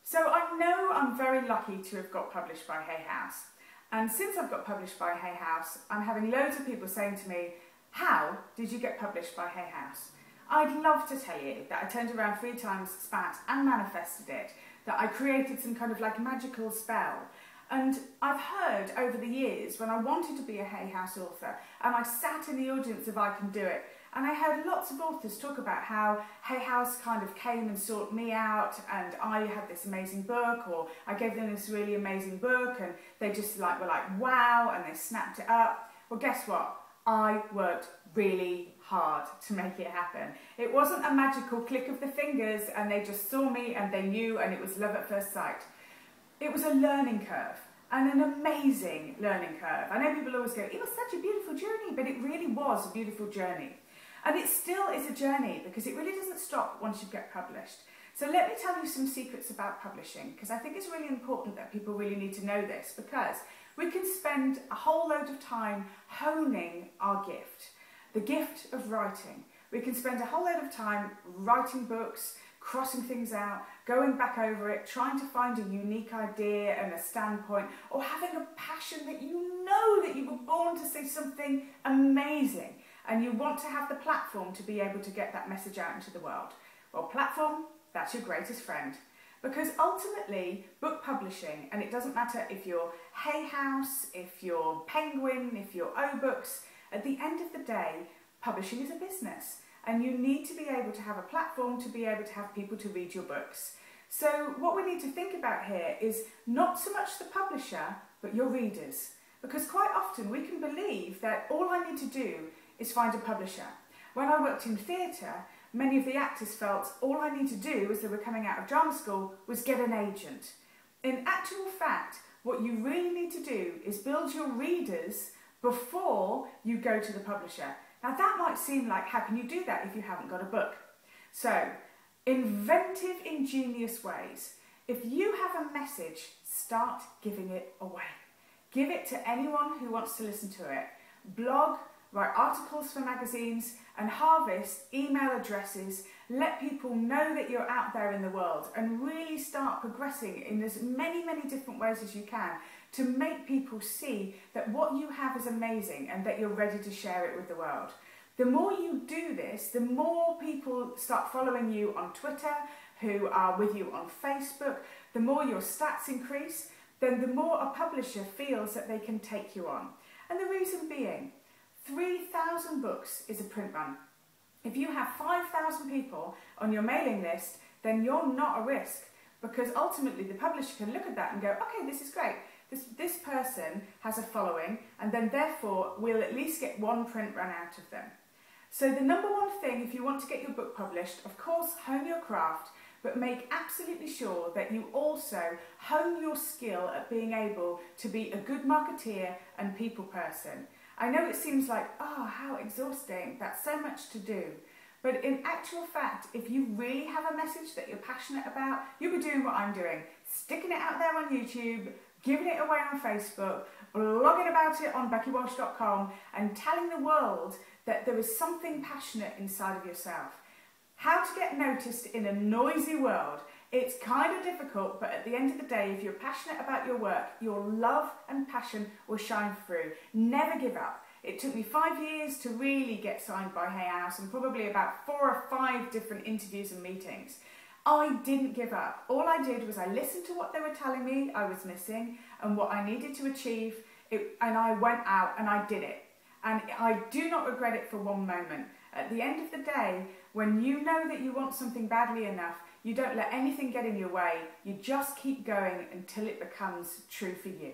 So I know I'm very lucky to have got published by Hay House. And since I've got published by Hay House, I'm having loads of people saying to me, how did you get published by Hay House? I'd love to tell you that I turned around 3 times, spat and manifested it, that I created some kind of like magical spell. And I've heard over the years when I wanted to be a Hay House author and I sat in the audience of I Can Do It, and I heard lots of authors talk about how Hay House kind of came and sought me out and I had this amazing book, or I gave them this really amazing book and they just were like wow, and they snapped it up. Well, guess what? I worked really hard to make it happen. It wasn't a magical click of the fingers and they just saw me and they knew, and it was love at first sight. It was a learning curve, and an amazing learning curve. I know people always go, it was such a beautiful journey, but it really was a beautiful journey. And it still is a journey because it really doesn't stop once you get published. So let me tell you some secrets about publishing, because I think it's really important that people really need to know this, because we can spend a whole load of time honing our gift, the gift of writing. We can spend a whole load of time writing books, crossing things out, going back over it, trying to find a unique idea and a standpoint, or having a passion that you know that you were born to say something amazing and you want to have the platform to be able to get that message out into the world. Well, platform, that's your greatest friend. Because ultimately, book publishing, and it doesn't matter if you're Hay House, if you're Penguin, if you're O-Books, at the end of the day, publishing is a business. And you need to be able to have a platform to be able to have people to read your books. So what we need to think about here is not so much the publisher, but your readers. Because quite often we can believe that all I need to do is find a publisher. When I worked in theatre, many of the actors felt all I need to do as they were coming out of drama school was get an agent. In actual fact, what you really need to do is build your readers before you go to the publisher. Now that might seem like, how can you do that if you haven't got a book? So, inventive, ingenious ways. If you have a message, start giving it away. Give it to anyone who wants to listen to it. Blog, write articles for magazines, and harvest email addresses. Let people know that you're out there in the world and really start progressing in as many different ways as you can to make people see that what you have is amazing and that you're ready to share it with the world. The more you do this, the more people start following you on Twitter, who are with you on Facebook, the more your stats increase, then the more a publisher feels that they can take you on. And the reason being, 3,000 books is a print run. If you have 5,000 people on your mailing list, then you're not a risk, because ultimately the publisher can look at that and go, okay, this is great. This person has a following, and then therefore we'll at least get 1 print run out of them. So the number one thing, if you want to get your book published, of course, hone your craft, but make absolutely sure that you also hone your skill at being able to be a good marketeer and people person. I know it seems like, oh, how exhausting, that's so much to do. But in actual fact, if you really have a message that you're passionate about, you'll be doing what I'm doing, sticking it out there on YouTube, giving it away on Facebook, blogging about it on beckywalsh.com, and telling the world that there is something passionate inside of yourself. How to get noticed in a noisy world. It's kind of difficult, but at the end of the day, if you're passionate about your work, your love and passion will shine through. Never give up. It took me 5 years to really get signed by Hay House, and probably about 4 or 5 different interviews and meetings. I didn't give up. All I did was I listened to what they were telling me I was missing and what I needed to achieve, and I went out and I did it. And I do not regret it for one moment. At the end of the day, when you know that you want something badly enough, you don't let anything get in your way. You just keep going until it becomes true for you.